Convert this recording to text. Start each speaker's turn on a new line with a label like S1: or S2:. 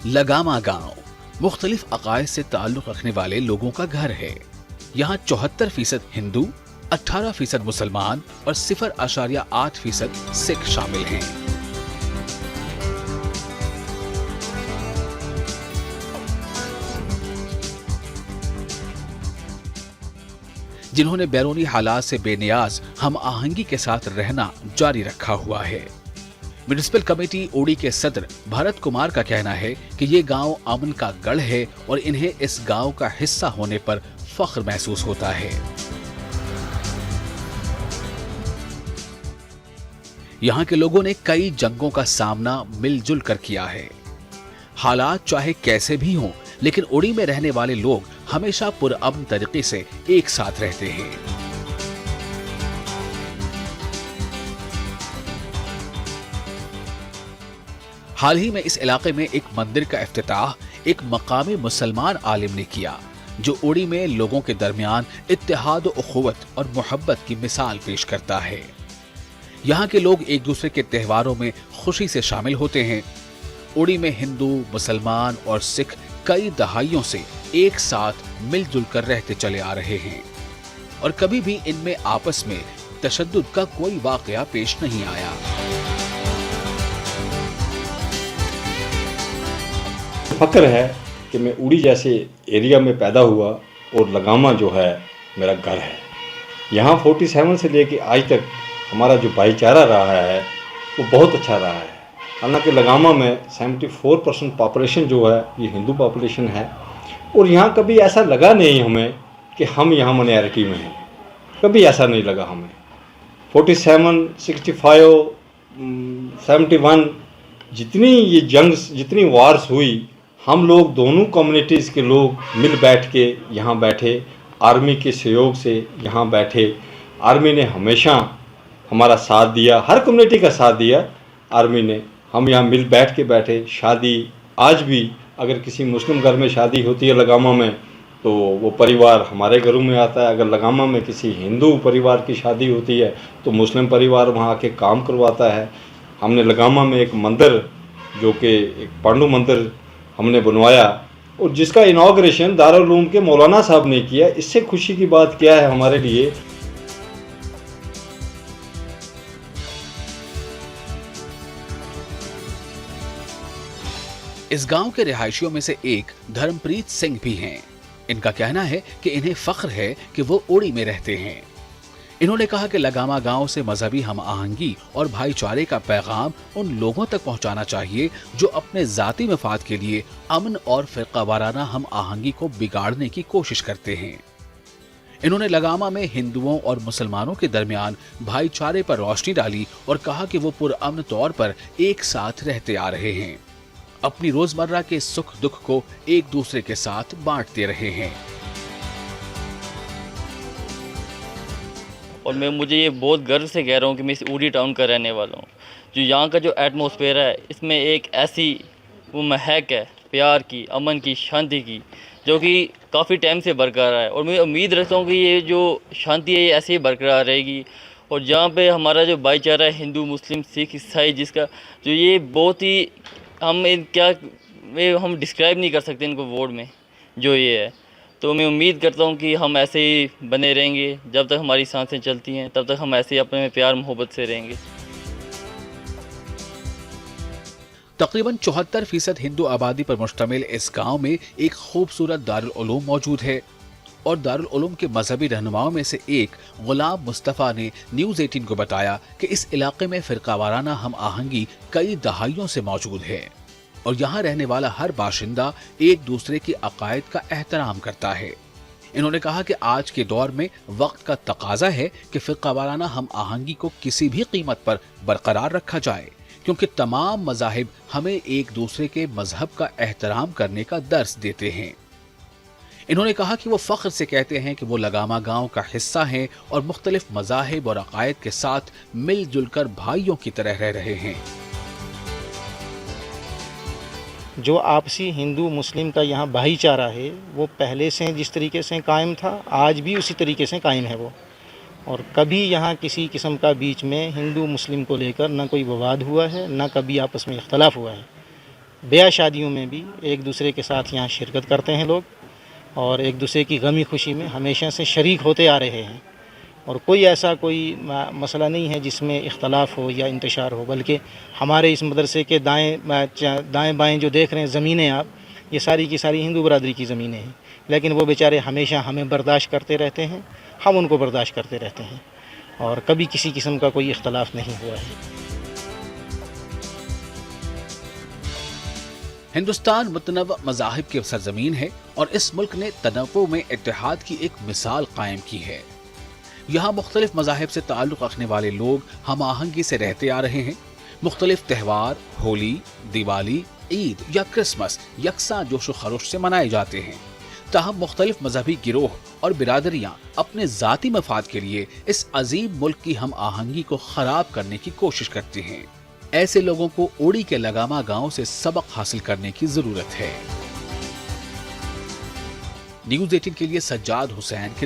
S1: लगामा गांव मुख्तलिफ अकायद से ताल्लुक रखने वाले लोगों का घर है। यहाँ 74% हिंदू, 18% मुसलमान और 0.8% सिख शामिल हैं। जिन्होंने बैरूनी हालात से बेनियाज हम आहंगी के साथ रहना जारी रखा हुआ है। म्युनिसिपल कमेटी ओडी के सदर भरत कुमार का कहना है कि ये गांव अमन का गढ़ है और इन्हें इस गांव का हिस्सा होने पर फख्र महसूस होता है। यहाँ के लोगों ने कई जंगों का सामना मिलजुल कर किया है। हालात चाहे कैसे भी हों, लेकिन ओडी में रहने वाले लोग हमेशा पुरअमन तरीके से एक साथ रहते हैं। हाल ही में इस इलाके में एक मंदिर का इफ्तिताह एक मकामी मुसलमान आलिम ने किया, जो ओडी में लोगों के दरमियान इत्तेहाद और उखुवत और मोहब्बत की मिसाल पेश करता है। यहाँ के लोग एक दूसरे के त्योहारों में खुशी से शामिल होते हैं। ओडी में हिंदू, मुसलमान और सिख कई दहाइयों से एक साथ मिलजुल कर रहते चले आ रहे हैं और कभी भी इनमें आपस में तशद्दुद का कोई वाकया पेश नहीं आया।
S2: फक्र है कि मैं उड़ी जैसे एरिया में पैदा हुआ और लगामा जो है मेरा घर है। यहाँ 47 से लेके आज तक हमारा जो भाईचारा रहा है वो बहुत अच्छा रहा है। हालांकि लगामा में 74% पॉपुलेशन जो है ये हिंदू पॉपुलेशन है और यहाँ कभी ऐसा लगा नहीं हमें कि हम यहाँ माइनॉरिटी में हैं। कभी ऐसा नहीं लगा हमें। 47, 65, 71 जितनी ये जंग्स, जितनी वार्स हुई, हम लोग दोनों कम्युनिटीज़ के लोग मिल बैठ के यहाँ बैठे। आर्मी के सहयोग से यहाँ बैठे। आर्मी ने हमेशा हमारा साथ दिया, हर कम्युनिटी का साथ दिया आर्मी ने। हम यहाँ मिल बैठ के बैठे। शादी आज भी अगर किसी मुस्लिम घर में शादी होती है लगामा में तो वो परिवार हमारे घरों में आता है। अगर लगामा में किसी हिंदू परिवार की शादी होती है तो मुस्लिम परिवार वहाँ आके काम करवाता है। हमने लगामा में एक मंदिर जो कि एक पांडु मंदिर हमने बनवाया और जिसका इनॉग्रेशन दारुल उलूम के मौलाना साहब ने किया। इससे खुशी की बात क्या है हमारे लिए।
S1: इस गांव के रिहायशियों में से एक धर्मप्रीत सिंह भी हैं। इनका कहना है कि इन्हें फख्र है कि वो ओडी में रहते हैं। इन्होंने कहा कि लगामा गांव से मजहबी हम आहंगी और भाईचारे का पैगाम उन लोगों तक पहुंचाना चाहिए जो अपने जाती मफाद के लिए अमन और फिरका वाराना हम आहंगी को बिगाड़ने की कोशिश करते हैं। इन्होंने लगामा में हिंदुओं और मुसलमानों के दरमियान भाईचारे पर रोशनी डाली और कहा कि वो पुरअमन तौर पर एक साथ रहते आ रहे हैं, अपनी रोजमर्रा के सुख दुख को एक दूसरे के साथ बांटते रहे हैं।
S3: और मुझे ये बहुत गर्व से कह रहा हूँ कि मैं इस ओडी टाउन का रहने वाला हूँ। जो यहाँ का जो एटमॉस्फेयर है, इसमें एक ऐसी वो महक है प्यार की, अमन की, शांति की, जो कि काफ़ी टाइम से बरकरार है। और मैं उम्मीद रखता हूँ कि ये जो शांति है ये ऐसे ही बरकरार रहेगी। और जहाँ पे हमारा जो भाईचारा है हिंदू, मुस्लिम, सिख, ईसाई, जिसका जो ये बहुत ही हम डिस्क्राइब नहीं कर सकते इनको वर्ड में जो ये है। तो मैं उम्मीद करता हूँ कि हम ऐसे ही बने रहेंगे। जब तक हमारी सांसें चलती हैं तब तक हम ऐसे ही अपने में प्यार मोहब्बत से रहेंगे।
S1: तकरीबन 74% हिंदू आबादी पर मुश्तमिल इस गांव में एक खूबसूरत दारुल उलूम मौजूद है और दारुल उलूम के मजहबी रहनुमाओं में से एक गुलाम मुस्तफ़ा ने न्यूज़ 18 को बताया कि इस इलाके में फिरका वाराना हम आहंगी कई दहाइयों से मौजूद है और यहाँ रहने वाला हर बाशिंदा एक दूसरे की अकायद का एहतराम करता है। इन्होंने कहा कि आज के दौर में वक्त का तकाजा है कि फिरका वाराना हम आहंगी को किसी भी कीमत पर बरकरार रखा जाए, क्योंकि तमाम मज़ाहिब हमें एक दूसरे के मजहब का एहतराम करने का दर्स देते हैं। इन्होंने कहा कि वो फख्र से कहते हैं कि वो लगामा गांव का हिस्सा हैं और मुख्तलिफ मज़ाहिब और अकायद के साथ मिलजुल कर भाइयों की तरह रह रहे हैं।
S4: जो आपसी हिंदू मुस्लिम का यहाँ भाईचारा है वो पहले से जिस तरीके से कायम था आज भी उसी तरीके से कायम है वो। और कभी यहाँ किसी किस्म का बीच में हिंदू मुस्लिम को लेकर ना कोई विवाद हुआ है, ना कभी आपस में इख्तलाफ हुआ है। ब्याह शादियों में भी एक दूसरे के साथ यहाँ शिरकत करते हैं लोग, और एक दूसरे की गमी खुशी में हमेशा से शरीक होते आ रहे हैं। और कोई ऐसा कोई मसला नहीं है जिसमें इख्तलाफ हो या इंतशार हो, बल्कि हमारे इस मदरसे के दाएं बाएं जो देख रहे हैं ज़मीनें आप, ये सारी की सारी हिंदू बरादरी की ज़मीनें हैं, लेकिन वो बेचारे हमेशा हमें बर्दाश्त करते रहते हैं, हम उनको बर्दाश्त करते रहते हैं, और कभी किसी किस्म का कोई इख्तलाफ नहीं हुआ है।
S1: हिंदुस्तान मुतनव्व मज़ाहिब की सरजमीन है और इस मुल्क ने तनव्वुर में इत्तेहाद की एक मिसाल कायम की है। यहाँ मुख्तलिफ मज़ाहिब से ताल्लुक़ रखने वाले लोग हम आहंगी से रहते आ रहे हैं। मुख्तलिफ त्यौहार, होली, दिवाली, ईद या क्रिसमस यकसा जोश खरोश से मनाए जाते हैं। ताहम मुख्तलिफ मजहबी गिरोह और बिरादरियाँ अपने ज़ाती मफाद के लिए इस अजीम मुल्क की हम आहंगी को ख़राब करने की कोशिश करते हैं। ऐसे लोगों को ओड़ी के लगामा गांव से सबक हासिल करने की जरूरत है। न्यूज़ 18 के लिए सज्जाद हुसैन की